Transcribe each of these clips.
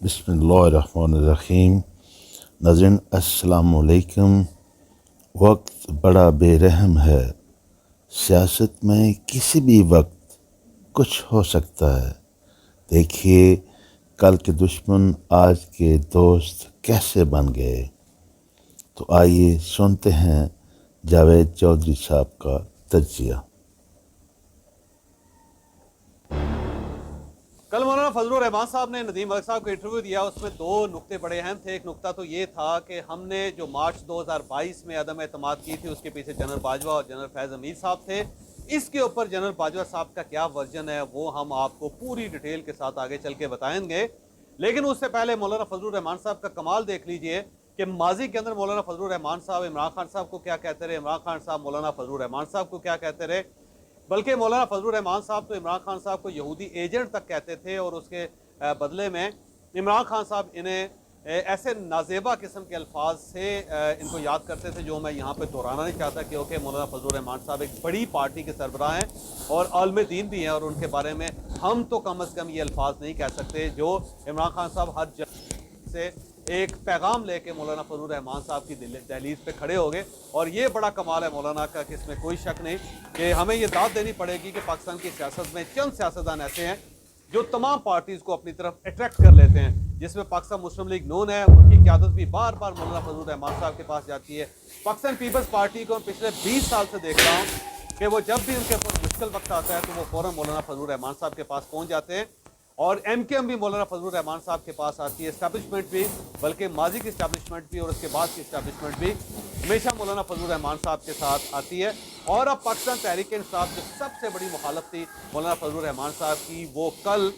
بسم اللہ الرحمن الرحیم۔ ناظرین السلام علیکم۔ وقت بڑا بے رحم ہے، سیاست میں کسی بھی وقت کچھ ہو سکتا ہے۔ دیکھیے کل کے دشمن آج کے دوست کیسے بن گئے۔ تو آئیے سنتے ہیں جاوید چودھری صاحب کا تجزیہ۔ کل مولانا فضل الرحمان صاحب نے ندیم ملک صاحب کو انٹرویو دیا، اس میں دو نقطے بڑے اہم تھے۔ ایک نقطہ تو یہ تھا کہ ہم نے جو مارچ 2022 میں عدم اعتماد کی تھی، اس کے پیچھے جنرل باجوہ اور جنرل فیض امیر صاحب تھے۔ اس کے اوپر جنرل باجوہ صاحب کا کیا ورژن ہے وہ ہم آپ کو پوری ڈیٹیل کے ساتھ آگے چل کے بتائیں گے۔ لیکن اس سے پہلے مولانا فضل الرحمان صاحب کا کمال دیکھ لیجئے کہ ماضی کے اندر مولانا فضل الرحمان صاحب عمران خان صاحب کو کیا کہتے رہے، عمران خان صاحب مولانا فضل الرحمان صاحب کو کیا کہتے رہے، بلکہ مولانا فضل الرحمان صاحب تو عمران خان صاحب کو یہودی ایجنٹ تک کہتے تھے، اور اس کے بدلے میں عمران خان صاحب انہیں ایسے نازیبا قسم کے الفاظ سے ان کو یاد کرتے تھے جو میں یہاں پہ دہرانا نہیں چاہتا، کیونکہ مولانا فضل الرحمان صاحب ایک بڑی پارٹی کے سربراہ ہیں اور عالم دین بھی ہیں، اور ان کے بارے میں ہم تو کم از کم یہ الفاظ نہیں کہہ سکتے جو عمران خان صاحب ہر جگہ سے ایک پیغام لے کے مولانا فضل الرحمان صاحب کی دہلیز پہ کھڑے ہو گئے۔ اور یہ بڑا کمال ہے مولانا کا کہ اس میں کوئی شک نہیں کہ ہمیں یہ داد دینی پڑے گی کہ پاکستان کی سیاست میں چند سیاستدان ایسے ہیں جو تمام پارٹیز کو اپنی طرف اٹریکٹ کر لیتے ہیں، جس میں پاکستان مسلم لیگ نون ہے، ان کی قیادت بھی بار بار مولانا فضل الرحمان صاحب کے پاس جاتی ہے۔ پاکستان پیپلز پارٹی کو پچھلے 20 سال سے دیکھ رہا ہوں کہ وہ جب بھی ان کے اوپر مشکل وقت آتا ہے تو وہ فوراً مولانا فضل الرحمان صاحب کے پاس پہنچ جاتے ہیں، اور ایم کے ایم بھی مولانا فضل الرحمان صاحب کے پاس آتی ہے، اسٹیبلشمنٹ بھی، بلکہ ماضی کی اسٹیبلشمنٹ بھی اور اس کے بعد کی اسٹیبلشمنٹ بھی ہمیشہ مولانا فضل الرحمان صاحب کے ساتھ آتی ہے۔ اور اب پاکستان تحریک انصاف جو سب سے بڑی مخالف تھی مولانا فضل الرحمان صاحب کی، وہ کل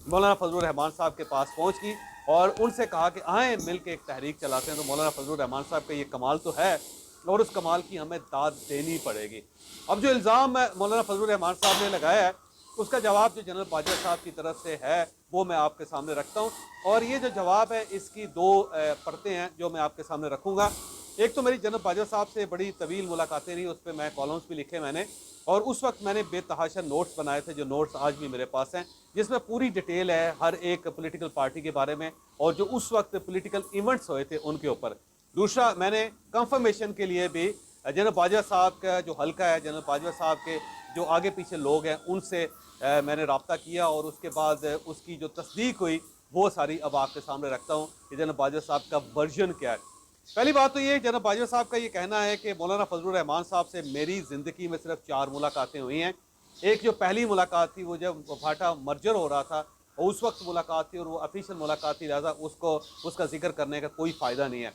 مولانا فضل الرحمان صاحب کے پاس پہنچ گئی اور ان سے کہا کہ آئیں مل کے ایک تحریک چلاتے ہیں۔ تو مولانا فضل الرحمان صاحب کا یہ کمال تو ہے، اور اس کمال کی ہمیں داد دینی پڑے گی۔ اب جو الزام مولانا فضل الرحمان صاحب نے لگایا ہے، اس کا جواب جو جنرل باجوہ صاحب کی طرف سے ہے وہ میں آپ کے سامنے رکھتا ہوں، اور یہ جو جواب ہے اس کی دو پرتیں ہیں جو میں آپ کے سامنے رکھوں گا۔ ایک تو میری جنرل باجوہ صاحب سے بڑی طویل ملاقاتیں رہی، اس پہ میں کالمز بھی لکھے میں نے، اور اس وقت میں نے بے تحاشا نوٹس بنائے تھے جو نوٹس آج بھی میرے پاس ہیں، جس میں پوری ڈیٹیل ہے ہر ایک پولیٹیکل پارٹی کے بارے میں اور جو اس وقت پولیٹیکل ایونٹس ہوئے تھے ان کے اوپر۔ دوسرا، میں نے کنفرمیشن کے لیے بھی جنرل باجوہ صاحب کا جو حلقہ ہے، جنرل باجوہ صاحب کے جو آگے پیچھے لوگ ہیں ان سے میں نے رابطہ کیا، اور اس کے بعد اس کی جو تصدیق ہوئی وہ ساری اب آپ کے سامنے رکھتا ہوں کہ جنرل باجوہ صاحب کا ورژن کیا ہے۔ پہلی بات تو یہ جنرل باجوہ صاحب کا یہ کہنا ہے کہ مولانا فضل الرحمان صاحب سے میری زندگی میں صرف 4 ملاقاتیں ہوئی ہیں۔ ایک جو پہلی ملاقات تھی وہ جب بھاٹا مرجر ہو رہا تھا، اور اس وقت ملاقات تھی اور وہ افیشل ملاقات تھی، لہٰذا اس کا ذکر کرنے کا کوئی فائدہ نہیں ہے۔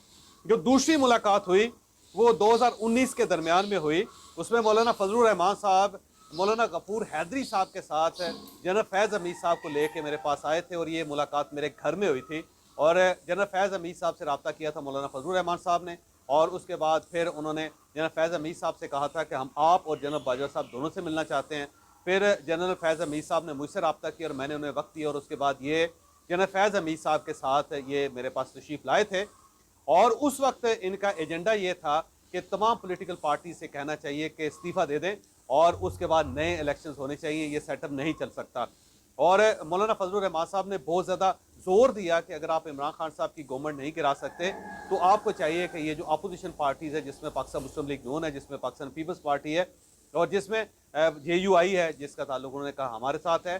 جو دوسری ملاقات ہوئی وہ 2019 کے درمیان میں ہوئی، اس میں مولانا فضل الرحمان صاحب مولانا غفور حیدری صاحب کے ساتھ جنرل فیض امیر صاحب کو لے کے میرے پاس آئے تھے، اور یہ ملاقات میرے گھر میں ہوئی تھی، اور جنرل فیض امیر صاحب سے رابطہ کیا تھا مولانا فضل الرحمان صاحب نے، اور اس کے بعد پھر انہوں نے جنرل فیض امیر صاحب سے کہا تھا کہ ہم آپ اور جنرل باجوہ صاحب دونوں سے ملنا چاہتے ہیں۔ پھر جنرل فیض امیر صاحب نے مجھ سے رابطہ کیا اور میں نے انہیں وقت دیا، اور اس کے بعد یہ جنرل فیض امیر صاحب کے ساتھ یہ میرے پاس تشریف لائے تھے، اور اس وقت ان کا ایجنڈا یہ تھا کہ تمام پولیٹیکل پارٹی سے کہنا چاہیے کہ استعفیٰ دے دیں اور اس کے بعد نئے الیکشنز ہونے چاہیے، یہ سیٹ اپ نہیں چل سکتا۔ اور مولانا فضل الرحمان صاحب نے بہت زیادہ زور دیا کہ اگر آپ عمران خان صاحب کی گورنمنٹ نہیں گرا سکتے تو آپ کو چاہیے کہ یہ جو اپوزیشن پارٹیز ہے، جس میں پاکستان مسلم لیگ نون ہے، جس میں پاکستان پیپلز پارٹی ہے، اور جس میں جے یو آئی ہے جس کا تعلق انہوں نے کہا ہمارے ساتھ ہے،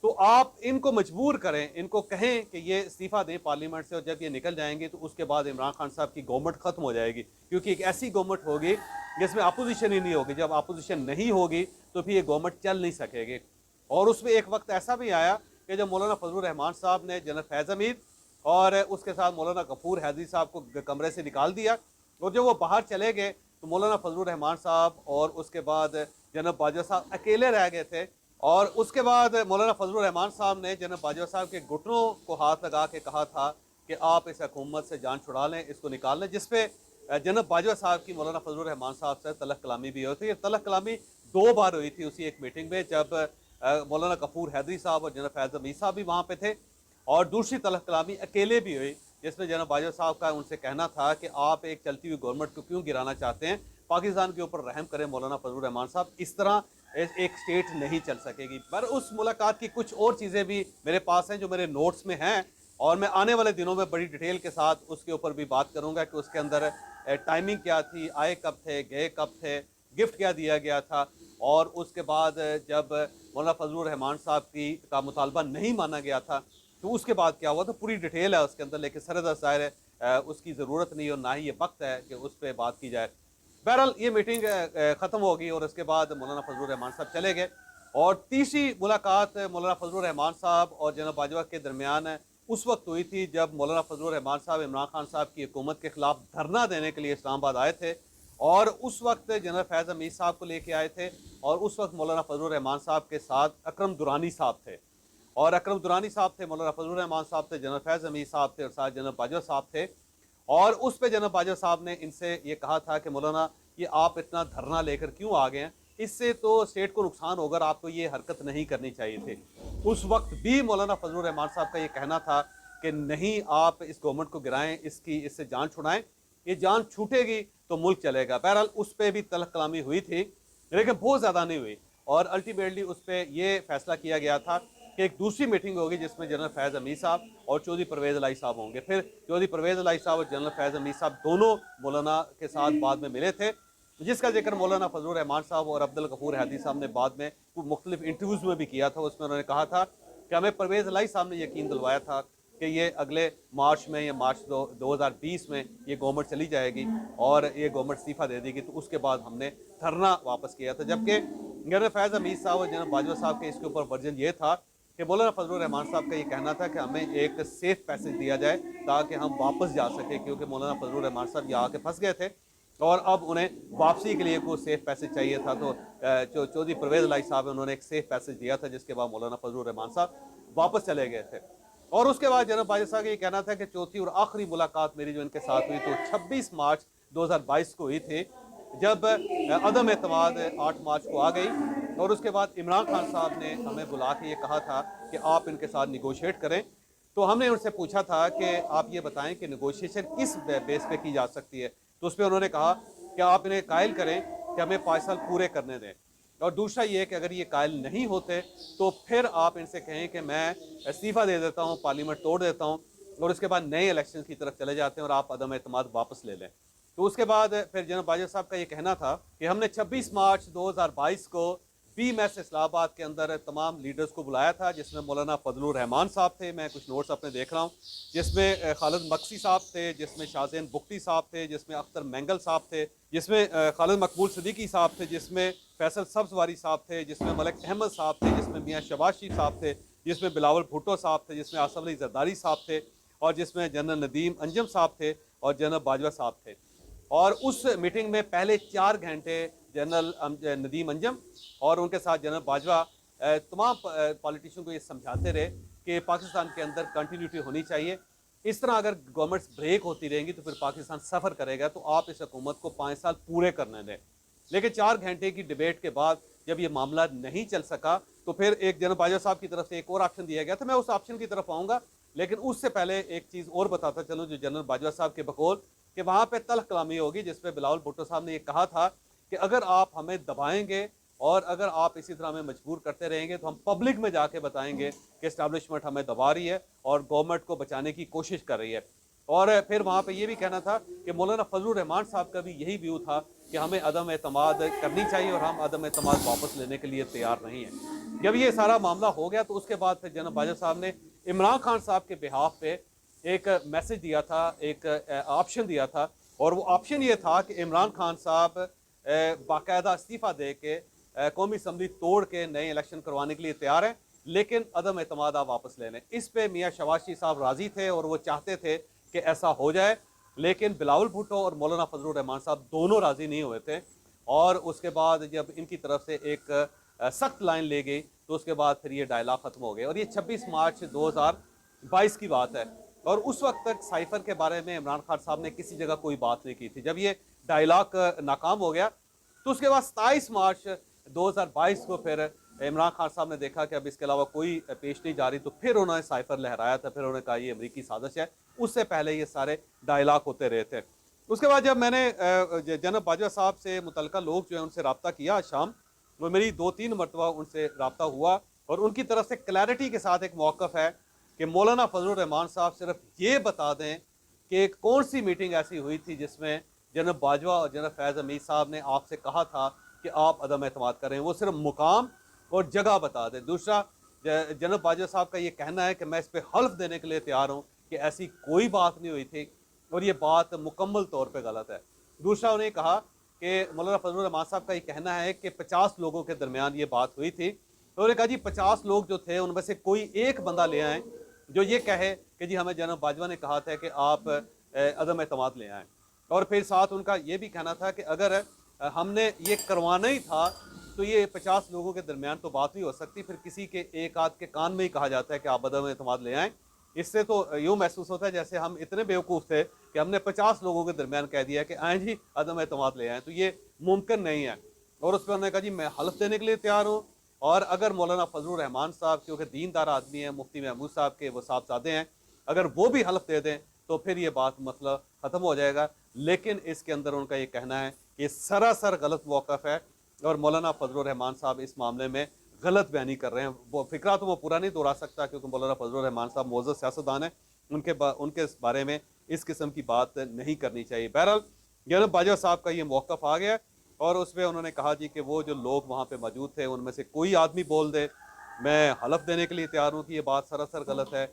تو آپ ان کو مجبور کریں، ان کو کہیں کہ یہ استعفیٰ دیں پارلیمنٹ سے، اور جب یہ نکل جائیں گے تو اس کے بعد عمران خان صاحب کی گورنمنٹ ختم ہو جائے گی، کیونکہ ایک ایسی گورنمنٹ ہوگی جس میں اپوزیشن ہی نہیں ہوگی۔ جب اپوزیشن نہیں ہوگی تو پھر یہ گورنمنٹ چل نہیں سکے گی۔ اور اس میں ایک وقت ایسا بھی آیا کہ جب مولانا فضل الرحمان صاحب نے جنرل فیض امیر اور اس کے ساتھ مولانا غفور حیدری صاحب کو کمرے سے نکال دیا، اور جب وہ باہر چلے گئے تو مولانا فضل الرحمان صاحب اور اس کے بعد جنرل باجوہ صاحب اکیلے رہ گئے تھے، اور اس کے بعد مولانا فضل الرحمان صاحب نے جنرل باجوہ صاحب کے گھٹنوں کو ہاتھ لگا کے کہا تھا کہ آپ اس حکومت سے جان چھڑا لیں، اس کو نکال لیں، جس پہ جنرل باجوہ صاحب کی مولانا فضل الرحمان صاحب سے تلخ کلامی بھی ہوئی تھی۔ یہ تلخ کلامی 2 بار ہوئی تھی اسی ایک میٹنگ میں، جب مولانا غفور حیدری صاحب اور جنرل فیض امیر صاحب بھی وہاں پہ تھے، اور دوسری تلخ کلامی اکیلے بھی ہوئی جس میں جنرل باجوہ صاحب کا ان سے کہنا تھا کہ آپ ایک چلتی ہوئی گورنمنٹ کو کیوں گرانا چاہتے ہیں، پاکستان کے اوپر رحم کریں مولانا فضل الرحمان صاحب، اس طرح ایک سٹیٹ نہیں چل سکے گی۔ پر اس ملاقات کی کچھ اور چیزیں بھی میرے پاس ہیں جو میرے نوٹس میں ہیں، اور میں آنے والے دنوں میں بڑی ڈیٹیل کے ساتھ اس کے اوپر بھی بات کروں گا کہ اس کے اندر ٹائمنگ کیا تھی، آئے کب تھے، گئے کب تھے، گفٹ کیا دیا گیا تھا، اور اس کے بعد جب مولانا فضل الرحمان صاحب کا مطالبہ نہیں مانا گیا تھا تو اس کے بعد کیا ہوا. تو پوری ڈیٹیل ہے اس کے اندر، لیکن سرد ظاہر ہے اس کی ضرورت نہیں اور نہ ہی یہ وقت ہے کہ اس پہ بات کی جائے. بہرحال یہ میٹنگ ختم ہوگی اور اس کے بعد مولانا فضل الرحمان صاحب چلے گئے. اور تیسری ملاقات مولانا فضل الرحمان صاحب اور جناب باجوہ کے درمیان اس وقت ہوئی تھی جب مولانا فضل الرحمان صاحب عمران خان صاحب کی حکومت کے خلاف دھرنا دینے کے لیے اسلام آباد آئے تھے، اور اس وقت جنرل فیض حمید صاحب کو لے کے آئے تھے، اور اس وقت مولانا فضل الرحمان صاحب کے ساتھ اکرم درانی صاحب تھے، اور اکرم درانی صاحب تھے، مولانا فضل الرحمان صاحب تھے، جنرل فیض حمید صاحب تھے، اور ساتھ جنرل باجوہ صاحب تھے. اور اس پہ جنرل باجوہ صاحب نے ان سے یہ کہا تھا کہ مولانا یہ آپ اتنا دھرنا لے کر کیوں آ گئے ہیں، اس سے تو اسٹیٹ کو نقصان ہوگا، آپ کو یہ حرکت نہیں کرنی چاہیے تھی. اس وقت بھی مولانا فضل الرحمان صاحب کا یہ کہنا تھا کہ نہیں، آپ اس گورنمنٹ کو گرائیں، اس سے جان چھڑائیں، یہ جان چھوٹے گی تو ملک چلے گا. بہرحال اس پہ بھی تلخ کلامی ہوئی تھی لیکن بہت زیادہ نہیں ہوئی، اور الٹیمیٹلی اس پہ یہ فیصلہ کیا گیا تھا کہ ایک دوسری میٹنگ ہوگی جس میں جنرل فیض حمید صاحب اور چودھری پرویز الہی صاحب ہوں گے. پھر چودھری پرویز الہی صاحب اور جنرل فیض حمید صاحب دونوں مولانا کے ساتھ بعد میں ملے تھے، جس کا ذکر مولانا فضل الرحمان صاحب اور عبدالغفور حیدی صاحب نے بعد میں مختلف انٹرویوز میں بھی کیا تھا. اس میں انہوں نے کہا تھا کہ ہمیں پرویز الہی صاحب نے یقین دلوایا تھا کہ یہ اگلے مارچ میں یا مارچ 2020 میں یہ گورنمنٹ چلی جائے گی اور یہ گورنمنٹ استعفیٰ دے دے گی. تو اس کے بعد ہم نے دھرنا واپس کیا تھا، جبکہ جنرل فیض حمید صاحب اور جنرل باجوہ صاحب کے اس کے اوپر ورژن یہ تھا کہ مولانا فضل الرحمان صاحب کا یہ کہنا تھا کہ ہمیں ایک سیف پیسج دیا جائے تاکہ ہم واپس جا سکیں، کیونکہ مولانا فضل الرحمان صاحب یہاں آ کے پھنس گئے تھے اور اب انہیں واپسی کے لیے کوئی سیف پیسج چاہیے تھا. تو چودھری پرویز الہی صاحب انہوں نے ایک سیف پیسج دیا تھا، جس کے بعد مولانا فضل الرحمان صاحب واپس چلے گئے تھے. اور اس کے بعد جنرل باجوہ صاحب کا یہ کہنا تھا کہ چوتھی اور آخری ملاقات میری جو ان کے ساتھ ہوئی تو 26 مارچ 2022 کو ہوئی تھی، جب عدم اعتماد 8 مارچ کو آ گئی. اور اس کے بعد عمران خان صاحب نے ہمیں بلا کے یہ کہا تھا کہ آپ ان کے ساتھ نیگوشیٹ کریں. تو ہم نے ان سے پوچھا تھا کہ آپ یہ بتائیں کہ نیگوشیشن کس بیس پہ کی جا سکتی ہے. تو اس پہ انہوں نے کہا کہ آپ انہیں قائل کریں کہ ہمیں 5 سال پورے کرنے دیں، اور دوسرا یہ کہ اگر یہ قائل نہیں ہوتے تو پھر آپ ان سے کہیں کہ میں استعفیٰ دے دیتا ہوں، پارلیمنٹ توڑ دیتا ہوں، اور اس کے بعد نئے الیکشن کی طرف چلے جاتے ہیں اور آپ عدم اعتماد واپس لے لیں. تو اس کے بعد پھر جناب باجوہ صاحب کا یہ کہنا تھا کہ ہم نے 26 مارچ 2022 کو پی میس اسلام آباد کے اندر تمام لیڈرز کو بلایا تھا، جس میں مولانا فضل الرحمان صاحب تھے، میں کچھ نوٹس اپنے دیکھ رہا ہوں، جس میں خالد مکسی صاحب تھے، جس میں شاہزین بگٹی صاحب تھے، جس میں اختر مینگل صاحب تھے، جس میں خالد مقبول صدیقی صاحب تھے، جس میں فیصل سبزواری صاحب تھے، جس میں ملک احمد صاحب تھے، جس میں میاں شہباز شریف صاحب تھے، جس میں بلاول بھٹو صاحب تھے، جس میں آصف علی زرداری صاحب تھے، اور جس میں جنرل ندیم انجم صاحب تھے اور جنرل باجوہ صاحب تھے. اور اس میٹنگ میں پہلے 4 گھنٹے جنرل ندیم انجم اور ان کے ساتھ جنرل باجوہ تمام پالیٹیشین کو یہ سمجھاتے رہے کہ پاکستان کے اندر کنٹینیوٹی ہونی چاہیے. اس طرح اگر گورنمنٹس بریک ہوتی رہیں گی تو پھر پاکستان سفر کرے گا، تو آپ اس حکومت کو 5 سال پورے کرنے دیں. لیکن 4 گھنٹے کی ڈیبیٹ کے بعد جب یہ معاملہ نہیں چل سکا تو پھر ایک جنرل باجوہ صاحب کی طرف سے ایک اور آپشن دیا گیا تھا. میں اس آپشن کی طرف آؤں گا، لیکن اس سے پہلے ایک چیز اور بتاتا چلوں جو جنرل باجوہ صاحب کے بقول کہ وہاں پہ تلخ کلامی ہوگی، جس پہ بلاول بھٹو صاحب نے یہ کہا تھا کہ اگر آپ ہمیں دبائیں گے اور اگر آپ اسی طرح ہمیں مجبور کرتے رہیں گے تو ہم پبلک میں جا کے بتائیں گے کہ اسٹیبلشمنٹ ہمیں دبا رہی ہے اور گورنمنٹ کو بچانے کی کوشش کر رہی ہے. اور پھر وہاں پہ یہ بھی کہنا تھا کہ مولانا فضل الرحمان صاحب کا بھی یہی ویو تھا کہ ہمیں عدم اعتماد کرنی چاہیے اور ہم عدم اعتماد واپس لینے کے لیے تیار نہیں ہیں. جب یہ سارا معاملہ ہو گیا تو اس کے بعد پھر جناب باجوہ صاحب نے عمران خان صاحب کے بہاف پہ ایک میسج دیا تھا، ایک آپشن دیا تھا، اور وہ آپشن یہ تھا کہ عمران خان صاحب باقاعدہ استعفیٰ دے کے قومی اسمبلی توڑ کے نئے الیکشن کروانے کے لیے تیار ہیں، لیکن عدم اعتماد آپ واپس لے لیں. اس پہ میاں شہباز شریف صاحب راضی تھے اور وہ چاہتے تھے کہ ایسا ہو جائے، لیکن بلاول بھٹو اور مولانا فضل الرحمان صاحب دونوں راضی نہیں ہوئے تھے. اور اس کے بعد جب ان کی طرف سے ایک سخت لائن لے گئی تو اس کے بعد پھر یہ ڈائلاگ ختم ہو گئے. اور یہ 26 مارچ 2022 کی بات ہے، اور اس وقت تک سائفر کے بارے میں عمران خان صاحب نے کسی جگہ کوئی بات نہیں کی تھی. جب یہ ڈائلاگ ناکام ہو گیا تو اس کے بعد 27 مارچ 2022 کو پھر عمران خان صاحب نے دیکھا کہ اب اس کے علاوہ کوئی پیش نہیں جا رہی، تو پھر انہوں نے سائفر لہرایا تھا. پھر انہوں نے کہا یہ امریکی سازش ہے. اس سے پہلے یہ سارے ڈائلاگ ہوتے رہے تھے. اس کے بعد جب میں نے جناب باجوہ صاحب سے متعلقہ لوگ جو ہیں ان سے رابطہ کیا شام، وہ میری 2-3 مرتبہ ان سے رابطہ ہوا، اور ان کی طرف سے کلیئرٹی کے ساتھ ایک موقف ہے کہ کہ مولانا فضل الرحمان صاحب صرف یہ بتا دیں کہ کون سی میٹنگ ایسی ہوئی تھی جس میں جنرل باجوہ اور جنرل فیض حمید صاحب نے آپ سے کہا تھا کہ آپ عدم اعتماد کریں، وہ صرف مقام اور جگہ بتا دیں۔ دوسرا، جنرل باجوہ صاحب کا یہ کہنا ہے کہ میں اس پہ حلف دینے کے لیے تیار ہوں کہ ایسی کوئی بات نہیں ہوئی تھی اور یہ بات مکمل طور پہ غلط ہے۔ دوسرا، انہیں کہا کہ مولانا فضل الرحمان صاحب کا یہ کہنا ہے کہ 50 لوگوں کے درمیان یہ بات ہوئی تھی، تو انہوں نے کہا جی 50 لوگ جو تھے ان میں سے کوئی ایک بندہ لے آئیں جو یہ کہے کہ جی ہمیں جنرل باجوہ نے کہا تھا کہ آپ عدم اعتماد لے آئیں۔ اور پھر ساتھ ان کا یہ بھی کہنا تھا کہ اگر ہم نے یہ کروانا ہی تھا تو یہ 50 لوگوں کے درمیان تو بات نہیں ہو سکتی، پھر کسی کے ایک آدھ کے کان میں ہی کہا جاتا ہے کہ آپ عدم اعتماد لے آئیں۔ اس سے تو یوں محسوس ہوتا ہے جیسے ہم اتنے بیوقوف تھے کہ ہم نے 50 لوگوں کے درمیان کہہ دیا کہ آئیں جی عدم اعتماد لے آئیں، تو یہ ممکن نہیں ہے۔ اور اس پہ انہوں نے کہا جی میں حلف دینے کے لیے تیار ہوں، اور اگر مولانا فضل الرحمان صاحب کیونکہ دیندار آدمی ہیں، مفتی محمود صاحب کے وہ صاحبزادے ہیں، اگر وہ بھی حلف دے دیں تو پھر یہ بات مسئلہ ختم ہو جائے گا۔ لیکن اس کے اندر ان کا یہ کہنا ہے کہ یہ سراسر غلط موقف ہے اور مولانا فضل الرحمان صاحب اس معاملے میں غلط بیانی کر رہے ہیں۔ وہ فکرہ تو وہ پورا نہیں دہرا سکتا کیونکہ مولانا فضل الرحمان صاحب معزز سیاستدان ہیں، ان کے بارے میں اس قسم کی بات نہیں کرنی چاہیے۔ بہرحال جنرل باجوہ صاحب کا یہ موقف آ گیا اور اس پہ انہوں نے کہا جی کہ وہ جو لوگ وہاں پہ موجود تھے ان میں سے کوئی آدمی بول دے، میں حلف دینے کے لیے تیار ہوں کہ یہ بات سراسر غلط ہے،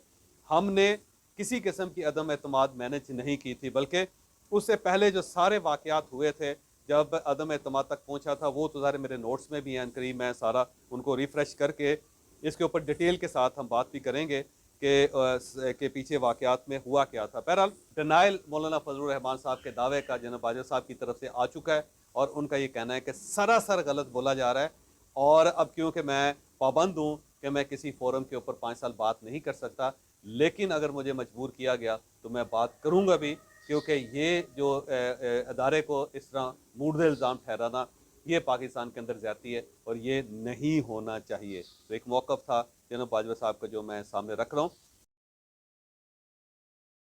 ہم نے کسی قسم کی عدم اعتماد مینج نہیں کی تھی، بلکہ اس سے پہلے جو سارے واقعات ہوئے تھے جب عدم اعتماد تک پہنچا تھا وہ تو ظاہر میرے نوٹس میں بھی ہیں، قریب میں سارا ان کو ریفریش کر کے اس کے اوپر ڈیٹیل کے ساتھ ہم بات بھی کریں گے کہ پیچھے واقعات میں ہوا کیا تھا۔ بہرحال ڈینائل مولانا فضل الرحمان صاحب کے دعوے کا جناب باجوہ صاحب کی طرف سے آ چکا ہے اور ان کا یہ کہنا ہے کہ سراسر غلط بولا جا رہا ہے، اور اب کیونکہ میں پابند ہوں کہ میں کسی فورم کے اوپر 5 سال بات نہیں کر سکتا، لیکن اگر مجھے مجبور کیا گیا تو میں بات کروں گا بھی، کیونکہ یہ جو ادارے کو اس طرح موردِ الزام ٹھہرانا یہ پاکستان کے اندر زیادتی ہے اور یہ نہیں ہونا چاہیے۔ تو ایک موقف تھا جناب باجوہ صاحب کا جو میں سامنے رکھ رہا ہوں۔